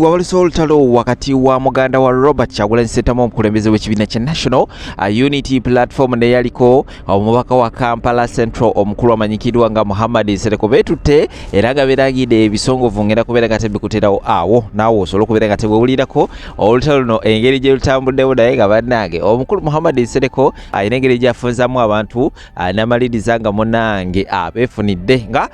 wawaliso olutalo wakati wa muganda wa Robert Kyagulanyi Ssentamu omukulembeze w'ekibiina kya National Unity Platform neyaliko omubaka wa Kampala Central omukulu amanyikidwa nga Muhammad Nsereko betutte era nga beragidde ebisongovu ngenda kubeera nga tebikuterawo awo naawe osobola okubeera nga tebwewulirako olutalo luno engeri gye lutambuddewo naye nga bannange omukulu Muhammad Nsereko ayina engeri gy'afunzamu abantu n'amaliriza nga munnange beefunidde nga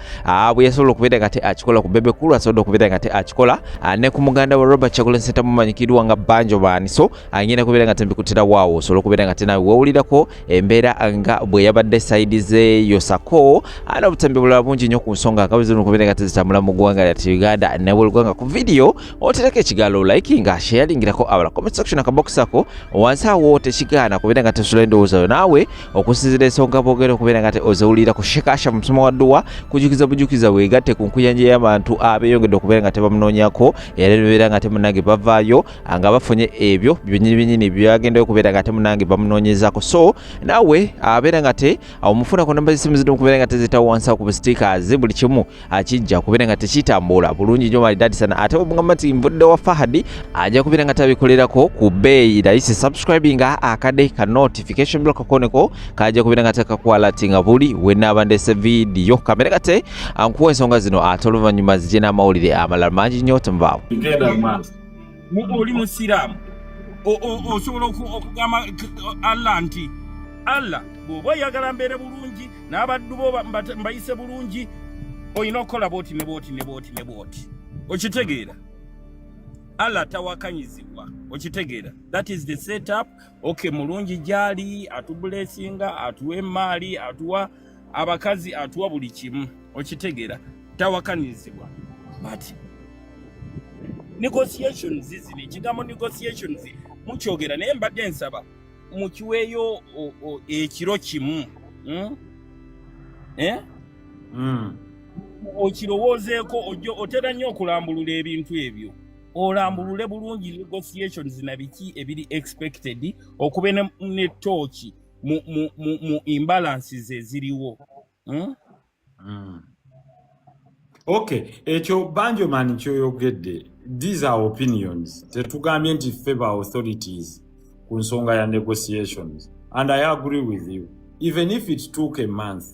bwe yasobola okubeera nga akikola ku Bebe Cool asobola okubeera nga akikola ne ku muganda wa Robert Kyagulanyi Ssentamu amanyikidwa nga Banjo Man so agenda kubeera nga tebikuterawo awo osobola okubeera nga nawe wewulirako embeera nga bwe yabadde sayidi ze Yosako n'obutambi bulala bungi nnyo ku nsonga akabuzi zino okubeera nga tezitambula mu ggwanga lyattu Uganda ne bw'eggwanga ku video otereka ekigaalo likinga sharingirako abala comment section akabox ako wansi awo tekigaana kubeera nga tesula endowooza yo naawe okusinziira ensonga boogera okubeera nga ozewulira ku shekasha mu musomo wa dduwa kujukiza bujukiza weegatte ku nkuyanja y'abantu abeeyongedde okubeera nga tebamunoonyako era bebeera nga temunange bavaayo nga bafunye ebyo byennyini byagendayo okubeera nga temunange bamunoonyezaako so naawe abeera nga omufuna ku namba z'essimu zino okubeera nga tezitawo wansi ku stickers buli kimu akijja kubeera nga tekitambula bulungi nnyo malidadi sana ate bwemugamba nti nvudde wa Fahadi ajja kubeera nga tabikolerako ku bbeeyi layisi subscribing akade ka notification bell kakoneko kajja kubeera nga tekakwalatinga buli wenaaba ndese vidiyo kamere kate ankuwa ensonga zino ate oluvannyuma zijje n'amawulire amalala mangi nnyo temubaawo oli musiraamu osobola okugamba Allah nti Allah bw'oba oyagala mbeere bulungi n'abaddu bo mbayise bulungi olina okukola booti ne booti ne booti ne booti okitegeera Allah tawakanyizibwa okitegeera that is the setup okay mulungi gyali atubulesinga atuwa emaali atuwa abakazi atuwa buli kimu okitegeera tawakanyizibwa but negotiations zizini ekigambo negotiations mukyogera naye mbadde nsaba mukiweeyo ekiro kimu okirowoozeeko otera nnyo okulambulula ebintu ebyo olambulule bulungi negotiations na biki ebiri expected okube ne tooki mu imbalances eziriwo Okay, ekyo Banjo Man kyoyogedde these are opinions tetugambye nti favour authorities ku nsonga ya negotiations and I agree with you even if it took a month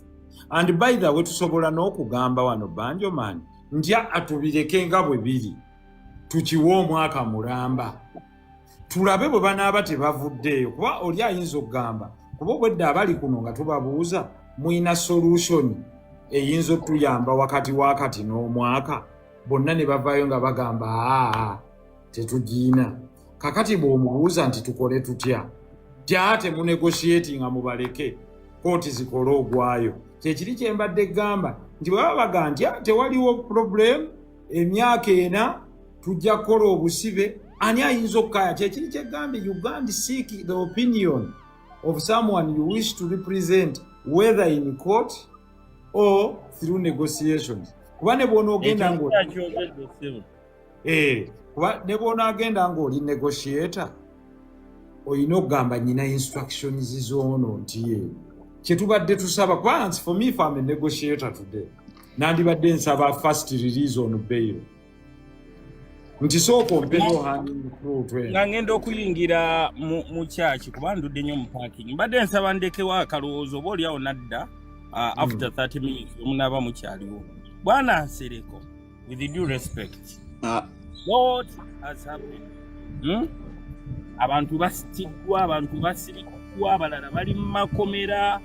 and by the way tusobola n'okugamba wano Banjo Man nti atubireke nga bwe biri tukiwa omwaka mulamba tulabe bwe banaaba tebavuddeeyo kuba oli ayinza okugamba kuba obwedda abali kuno nga tubabuuza muyina solution eyinza okutuyamba wakati n'omwaka bonna ne bavaayo nga bagamba tetugiina kakati bw'omubuuza nti tukole tutya tyate munegotiatinga mubaleke kooti zikole ogwayo kyekiri kyembadde gamba nti bwe baga nti tewaliwo problem emyaka ena tujja kukola obusibe ani ayinza okukaya kyekiri kyegambye you can't seek the opinion of someone you wish to represent whether in court or through negotiations kuba ne bona ogenda kuba ne bona agenda ng'oli negotiator olina okugamba nyina instructions zoono nti kyetubadde tusaba kwansi for me if I'm a negotiator today nandibadde nsaba first release on bail nti sooka ompezo handing through nga ngenda okuyingira mu kyaki kuba ndudde nnyo mu parking mbadde nsaba ndekewo akalowoozo oba oliawo nadda after 30 minutes omunaaba mukyaliwo bwana Nsereko with due respect what has happened abantu basitigwa abantu basirikwa abalala bali mu makomera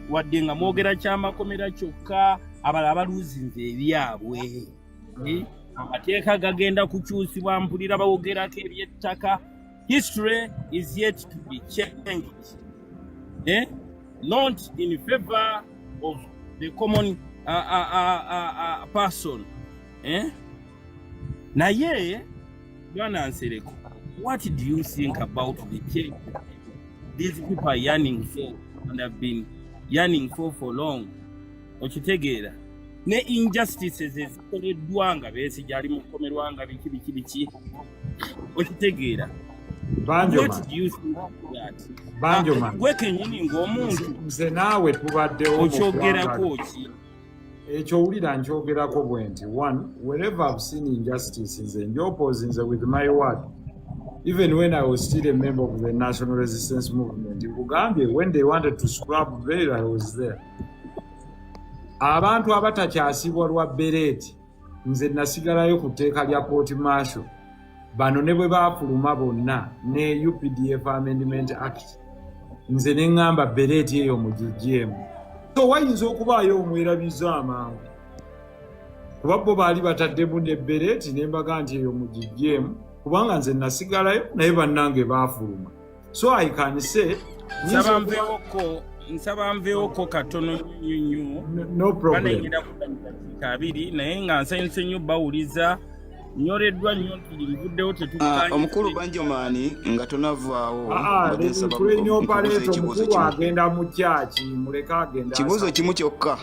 wadde nga mwogera kyamakomera kyokka abalala baluzinze ebyabwe amateeka gagenda kukyusibwa mpulira bawogerako eby'ettaka history is yet to be changed not in favor of the common person naye bwana Nsereko what do you think about the change these people are yearning for and have been yearning for long okitegeera ne injustices ezikoleddwa nga Besigye ali mukomerwa nga biki okitegeera what do you think that Banjo Man gwe kenyini ng'omuntu nze naawe tubaddewo okyogerako ki ekyowulira nkyogerako bwe nti one, wherever I've seen injustice nze njopozinze with my word, even when I was still a member of the National Resistance Movement in Bugambia, when they wanted to scrap Beira, I was there. Abantu abatakyasibwa lwa Bereti nze nasigalayo ku tteeka lya Port Marshal bano ne bwe baafuluma bonna ne UPDF Amendment Act nze ne ŋŋamba Bereti eyo mugiggyemu. So wayinza okubaayo omwerabiza amangu kuba bo baali bataddemu ne Bereti ne mbaga nti eyo mugiggyemu kubanga nze nasigalayo naye bannange baafuluma. So I can say nsaba nveewoko katono nyunyu no problem. Banengera kabiri naye nga nsense nnyo bawuliza nyoleddwa nnyo nti livuddewo tetukanye. Omukulu Banjomani nga tonavaawo omukulu agenda mu kyaki muleka agenda. Kibuuzo kimu kyokka.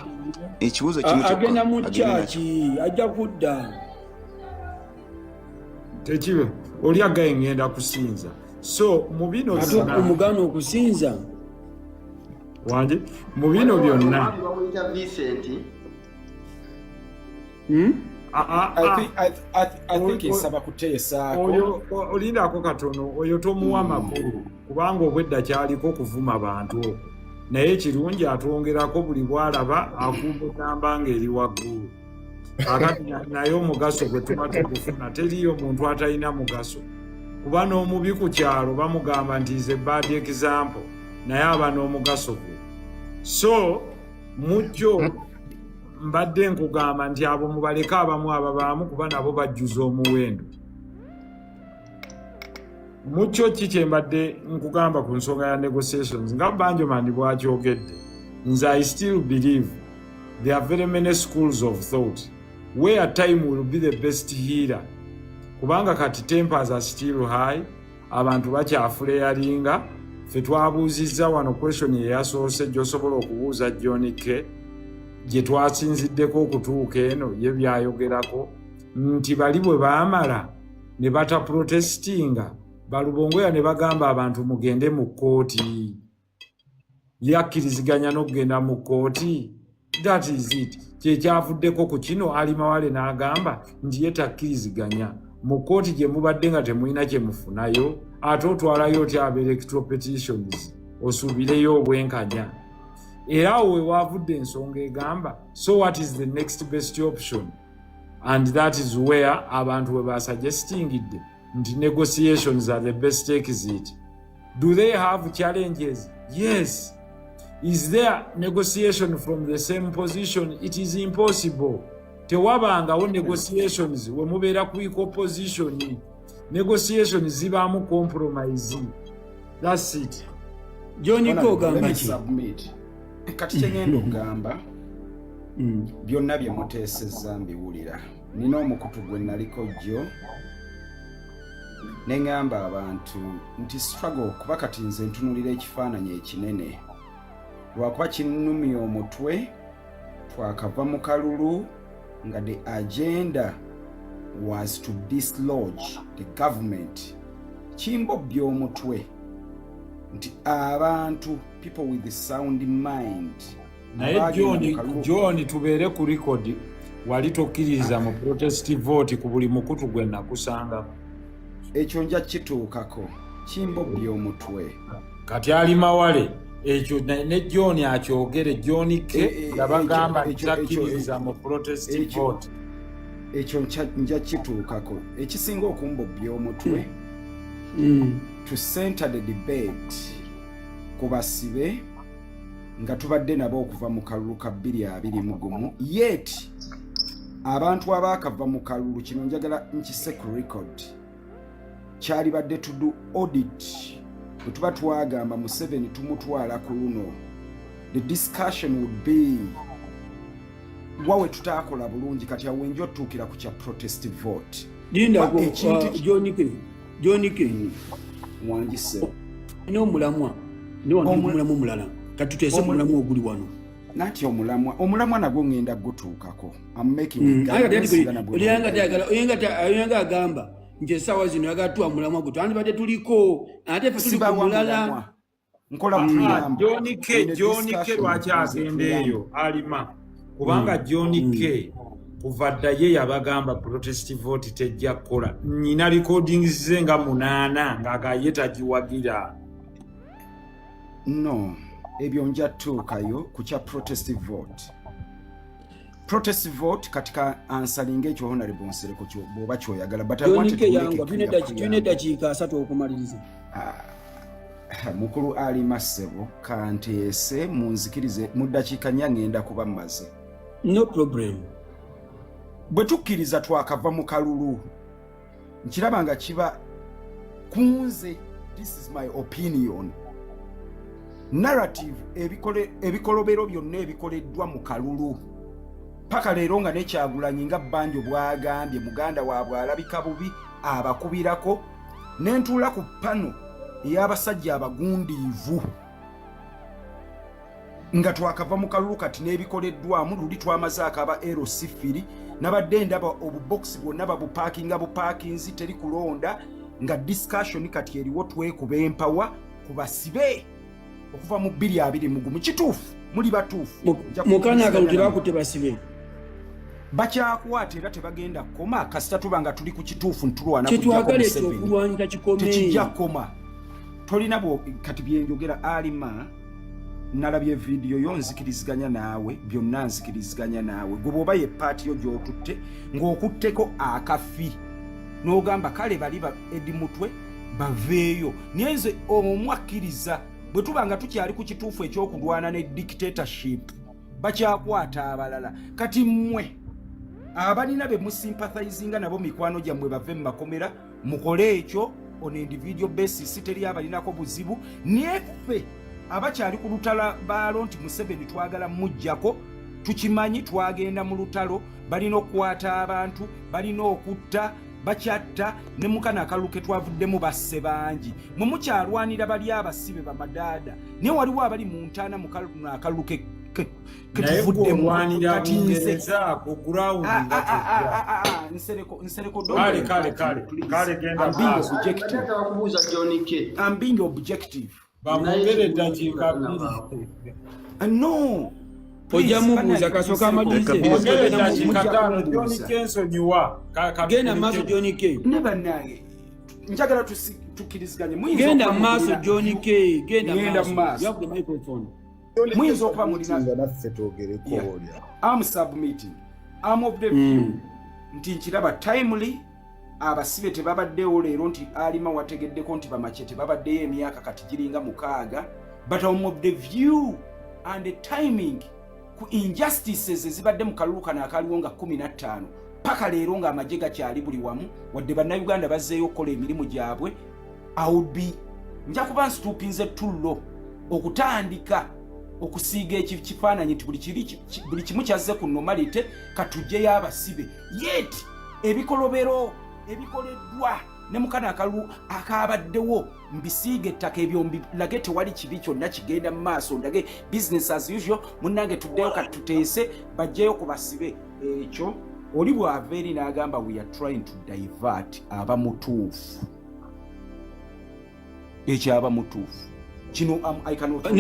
Ekibuuzo kimu kyokka. Agenda mu kyaki ajja kudda. Tekibe oli agaye ngenda kusinza. So mu bino byonna omugano okusinza wanje mu bino byonna I think isaba kuteesaako olindako katono oyo tomuwa makulu kubanga obwedda kyaliko kuvuma bantu naye kirungi atwongerako buli bwalaba akumbugamba ng'eri waggulu. Akati naye omugaso gwe tuba tukufuna teriyo muntu atalina mugaso kuba n'omubi ku kyalo bamugamba nti is a bad example naye aba n'omugaso gwe. So mujjo mbadde nkugamba nti abo mubaleke abamu ababaamu kuba nabo bajjuza omuwendo. Mucyo ki kye mbadde nkugamba ku nsonga ya negotiations nga Banjomani bw'akyogedde nze I still believe there are very many schools of thought where time will be the best healer kubanga kati tempers are still high abantu bakyafuleyalinga. Ffe twabuuzizza wano question eyasoose gy'osobola okubuuza John K gye twasinziddeko okutuuka eno ye byayogerako nti bali bwe baamala ne bata protestinga Balubongoya ne bagamba abantu mugende mu kkooti yakkiriziganya n'okugenda mu kkooti. That is it. Kyekyavuddeko ku kino Ali Mawale n'agamba nti ye takkiriziganya mu kkooti gye mubadde nga temulina kye mufunayo ate otwalayo otya aba electoral petitions osuubireyo obwenkanya. Era awo we waavudde ensonga egamba so what is the next best option, and that is where abantu we basuggestingidde nti negotiations are the best exit. Do they have challenges? Yes. Is there negotiation from the same position? It is impossible. Tewabangawo negotiations we mubeera ku equal position. Negotiations zibaamu compromise. That's it. John Kogamba submit. Kati kyengenda okugamba byonna bye muteesezza mbiwulira. Nina omukutu gwe naliko jjo ne ngamba abantu nti struggle kuba kati nze ntunulira ekifaananyi ekinene lwakuba kinnumya omutwe twakava mu kalulu nga the agenda was to dislodge the government. Kimbobbya omutwe nti abantu people with a sound mind. Naye John tubeere ku record wali tokkiriza mu protest vote ku buli mukutu gwe nakusanga. Ekyo nja kituukako kimbobbya omutwe. Kati Ali Mawale ekyo ne John akyogere John K yabagamba takkiriza mu protest vote. Ekyo nja kituukako. Ekisinga okumbobbya omutwe to center the debate ku basibe nga tubadde nabo okuva mu kalulu ka 2021 yet abantu abaakava mu kalulu kino njagala nkise ku record kyali badde to do audit bwe tuba twagamba Museveni tumutwala ku luno the discussion would be wawe tutaakola bulungi kati awo njo tuukira ku kya protest vote. Linda John K wangise no mulamwa no mulamwa mulala kati tutese mulamwa oguli wano nati omulamwa nagwo ngenda gutuukako. I'm making oyanga agamba nje sawa zino yagatwa mulamwa gutu andi bade tuliko ate fe tuliko mulala nkola John K lwaki agenda eyo alima kubanga John K kuva dda ye yabagamba protest vote tejja kukola. Nina recordings ze nga 8 ng'agaye tagiwagira. No, ebyo nja tuukayo ku kya protest vote. Protest vote katika ansalinga ekyo Honorable Nsereko kyo boba kyoyagala but I wanted to make it tune dakiika 3 okumaliriza. Mukulu Ali Masebo kanteese munzikirize mu dakiika 4 ngenda kuba maze. No problem. Bwe tukkiriza twakava mu kalulu nkirabanga kiba kunze. This is my opinion. Narrative ebikolobero byonna ebikoleddwa mu kalulu paka leero nga nekyagulanyi nga Banjo bwagambye muganda waabwe alabika bubi abakubirako nentuula ku pano ey'abasajja abagundiivu nga twakava mu kalulu kati n'ebikoleddwamu luli twamaze akaba erosifiri nabadde ndaba obubokisi bwonna bupaakinzi teri kulonda nga discussion kati eriwo twekuba empawa kubasibe okuva mu 2021 kituufu muli batuufu mukana akalutira akutte basibe bakyakwata era tebagenda koma kasita tubanga tuli ku kituufu ntulwana kitwagala ekyokulwanyisa kikome tekijja koma tolina kati byenjogera alima nalabye video yo nzikiriziganya naawe byonna nzikiriziganya naawe gwe bwoba ye paati yo gy'otutte ng'okutteko akafi n'ogamba kale bali edi mutwe baveeyo naye nze omwakkiriza bwe tubanga tukyali ku kituufu ekyokulwana ne dictatorship bakyakwata abalala kati mmwe abalina be musympathizinga nabo mikwano gyammwe bave mu makomera mukole ekyo on individual basis teri abalinako buzibu neffe abakyali ku lutalo baalo nti Museveni twagala mujjako tukimanyi twagenda mu lutalo balina okukwata abantu balina okutta bakyatta ne mukana akaluke twavuddemu basse bangi mwe mukyalwanira bali abasibe bamadaada naye waliwo abali mu ntaana mu akaluke ketuvuddemu kati Nsereko I'm being objective. Bamwongere dakiika 2. No. Ojja mubuuza kasooka amalirize. Ongere dakiika 5 John K nsonyiwa. Genda maaso John K. Never nange. Njagala tukiriziganye. Genda maaso John K. Genda maaso. You have the microphone. Muyinza okuba mulina naffe twogereko olya. I'm submitting. I'm of the view nti nkiraba timely abasibe tebabaddewo leero nti alima wategeddeko nti bamache tebabaddeyo emyaka kati giringa 6 but I'm of the view and the timing ku injustices ezibadde mu kalulu kana akaliwo nga 15 paka leero nga amaje gakyali buli wamu wadde bannayuganda bazzeeyo okukola emirimu gyabwe I would be nja kuba nsitupinze tullo okutandika okusiiga ekifaananyi nti buli kimu kyazze ku normalite katujjeyo abasibe yet ebikolobero ebikoleddwa ne mukana akalu akabaddewo mbisiige ettaka ebyo mbilage tewali kibi kyonna kigenda mu maaso ndage business as usual munnange tuddeyo katuteese bajjeyo ku basibe ekyo oli bw'ava eri n'agamba we are trying to divert abamutuufu ekyo abamutuufu kino I cannot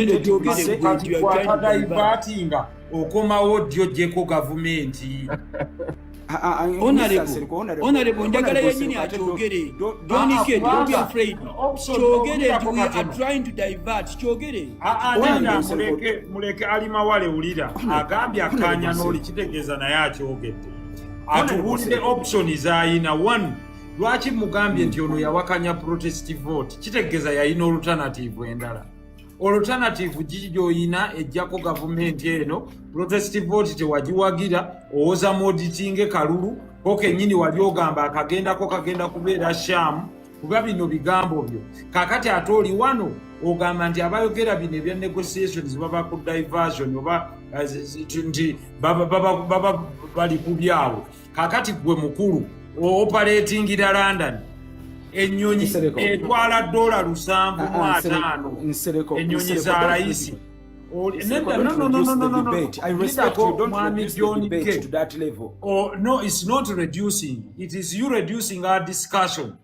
divertinga okomawo gyojjeko gavumenti Honorable njagala yenyini akyogere John K, don't be afraid kyogere we are trying to divert kyogere muleke alimawale ulira agambye akanya n'oli kitegeeza naye akyogedde atubuulire option zayina 1 lwaki mugambye nti ono yawakanya protest vote kitegeeza yayina alternative endala alternative gigyoyina ejjako gavumenti eno protest vote tewagiwagira owoza moditinge kalulu kokenyini wali ogamba akagendako kagenda kubeera shamu kuba bino bigambo byo kakati ate oli wano ogamba nti abayogera bino ebya negotiations baba ku diversion oba nti baba bali ku byawo kakati gwe mukulu operatingira London ennyonyi etwala $750 ennyonyi za rais I respect you, don't reduce the debate to that level. Oh, no, it's not reducing. It is you reducing our discussion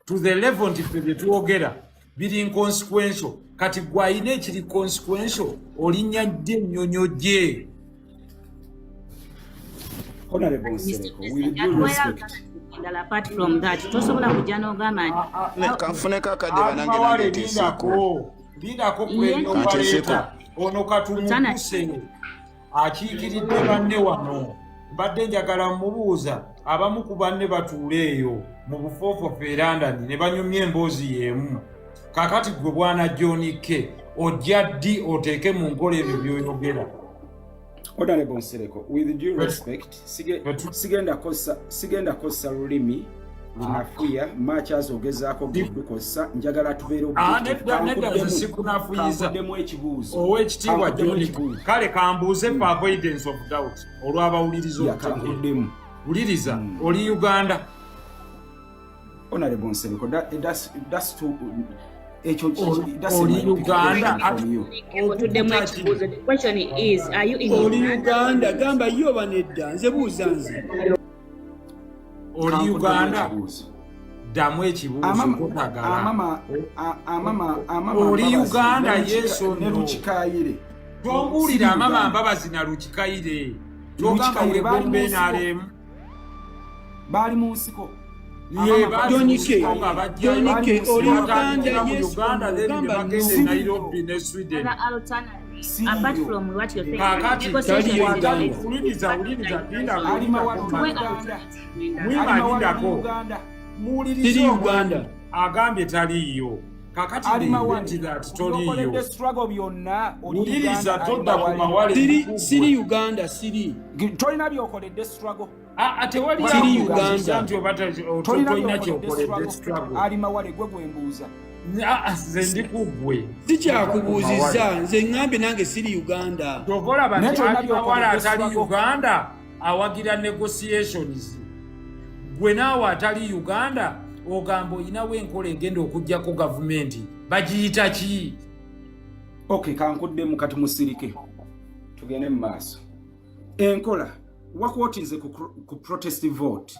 to the level nti ffe tuogera biri inconsequential kati gwaine ekiri consequential olinya dde ennyonyo gye Honorable Nsereko, with due respect. Apart from that, tosobola kujja n'ogamba kanfuneko akadde banange nangeteeseko lindako kwenobaleta ono katumuguse akiikiridde banne wano mbadde njagala mubuuza abamu ku banne batuule eyo mu bufoofo London ne banyumya emboozi y'emu kakati gwe bwana John K ojja ddi oteeke mu nkola ebyo by'oyogera. Honorable Nsereko, with due respect, sigenda kosa lulimi lunafuya machi azogezaako kudukosa njagala tubeere neddamu ekibuuzo ow'ekitiibwa John kale kambuuze for avoidance of doubt olw'abawuliriza okutegeera wuliriza oli Uganda. Honorable Nsereko, that's too oli Uganda. The question is, are you in Uganda? Gamba yo banedda nze buuza nze. Oli Uganda. Damu ekibuuzo kotagala. Oli Uganda yeso ne Lukikayire. Twongulira amama Mbabazi na Lukikayire. Twogamba we bombe nalemu. Bali mu nsiko. Jonike oli Uganda yesu Uganda then bagende Nairobi ne Sweden. Apart from what you're saying, uliriza tiri Uganda agambye taliyo kakati toliyo uliriza todda ku mawale siri Uganda siri tolina byokoledde struggle atewali Uganda tolina kyokoledde struggle ali mawale gwe gwembuuza nze ndikugwe sikyakubuuzizza nze ŋŋambye nange siri Uganda tovola bamawale atali Uganda awagira negotiations gwe naawe atali Uganda ogamba oyinawo enkola egenda okujjako gavumenti bagiyita ki? Okay, kankuddemu kati musirike tugende mu maaso. Enkola wakwotinze ku protest vote.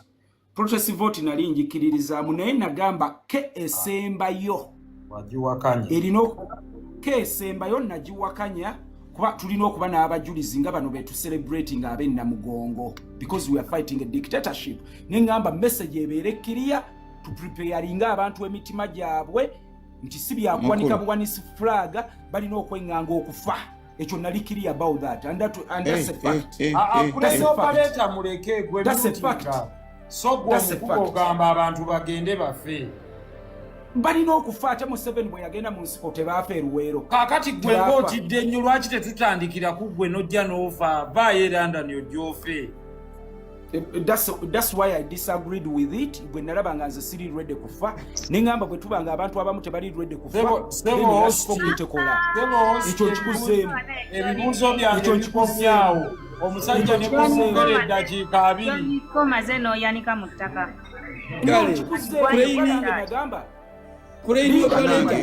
Protest vote nali njikiririzaamu naye nagamba ke esembayo wagiwakanya erino ke esembayo nagiwakanya kuba tulina okuba n'abajulizi nga bano betu celebrating ab'ennamugongo because we are fighting a dictatorship. Nengamba message ebeere clear to preparing abantu emitima gyabwe nti si byakuwanika buwanisi flag balina okwenganga okufa. Ekyo nali clear about that and that's a fact. That's a fact. So ogamba abantu bagende bafe balina okufa ate Museveni bwe yagenda mu nsiko tebaafa eruweero. Kakati gwe ng'otidde nnyo lwaki tetutandikira ku gwe n'ojja n'ofa vaayo London ojja ofe. That's why I disagreed with it. Bwe nalaba nga nze siri ready kufa nengamba bwe tubanga abantu abamu tebali ready kufa ekyo kikuzeemu ebibuuzo byange bikomyawo omusajja ne kuzeera eddakiika 2 komaze n'oyanika mu ttaka. nagamba Kureni yokalenda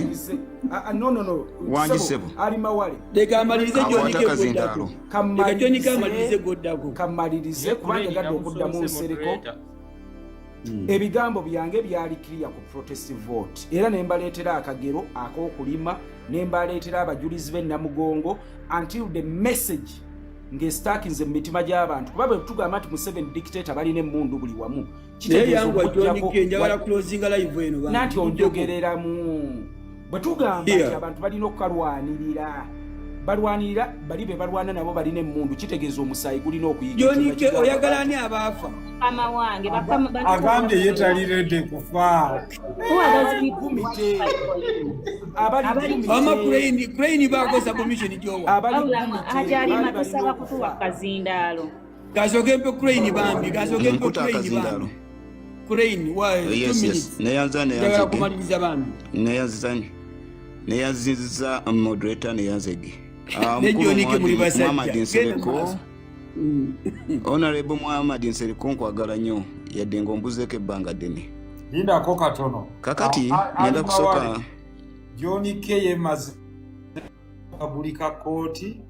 no Wanjisebo ali mawale deka amalirize Jonike goddako deka Jonike amalirize goddako kamalirize kubanga gadde okudda mu Nsereko ebigambo byange byali clear ku protest vote era ne mbaleetera akagero ak'okulima ne mbaleetera abajulizi b'ennamugongo until the message ngestakinze mu mitima gy'abantu kuba bwe tugamba nti Museveni dictator balina emmundu buli wamu kitegeeza Jonike njagala closing live eno nanti onjogereramu bwe tugamba nti abantu balina okukalwanirira balwanirira bali be balwana nabo balina emmundu kitegeeza omusaayi gulina okuyiga. Jonike oyagala ani abaafa Mama wange agambye ye tali ready kufa ama Crane baako submission gyowa ajali makusaba kutuwa kazindaalo kasoke mpe Crane bambi kasoke mpe Crane bambi Crane wa 2 minutes neyanza kumaliriza bambi neyanziza moderator neyanzege Jonike muli basajja Honorable Muhammad Nsereko nkwagala nnyo yadde ng'ombuzeeko ebbanga ddene. Lindako katono. Kakati ngenda kusooka Jonike yemaze publika kooti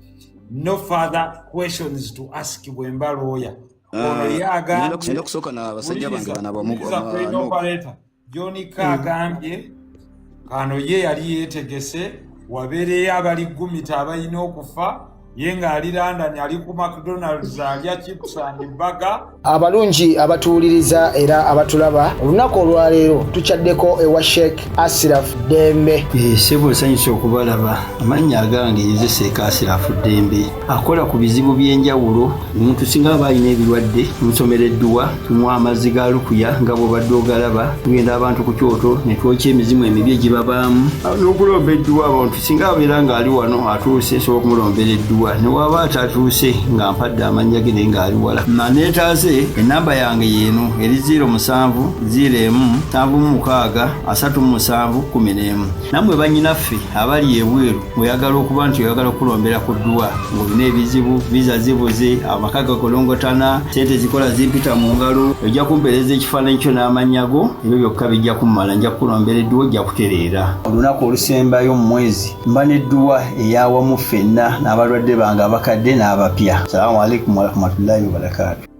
no further questions to ask Bwemba lawyer. Ngenda kusooka n'abasajja bange banabamu Jonike agambye kano ye yali yeetegese wabeereyo abali 10 abalina okufa ye ng'ali London ali ku McDonald's alya chips and burger. Abalungi abatuwuliriza era abatulaba olunaku olwaleero tukyaddeko ewa Sheikh Ashraf Dembe. Sebo nsanyusa okubalaba. Amannya agange nze Sheikh Ashraf Dembe akola ku bizibu by'enjawulo. Omuntu singa aba alina ebirwadde musomereddwa tumuwa amazzi ga lukuya nga bw'obadde ogalaba tugenda abantu ku kyoto ne twokya emizimu emibi egibabaamu n'okulomba edduwa abantu singa abeera ng'ali wano atuuse sobola okumulombera edduwa ne waba atatuuse nga mpadde amannya ge naye ng'ali wala neetaaze ennamba yange yeeno eri 0707363711 nammwe bannyinaffe abali ebweru oyagala okuba nti oyagala okulombera ku dduwa ng'olina ebizibu viza zibuze amaka gakolongotana sente zikola zimpita mu ngalo ojja kumpeereza ekifaananyi kyo n'amannya go ebyo byokka bijja kummala nja kukulombera edduwa ojja kutereera olunaku olusembayo mu mwezi mba n'edduwa eyawamu ffenna n'abalwadde bange abakadde n'abapya. Salaamu alaikum warahmatullahi wabarakatuh.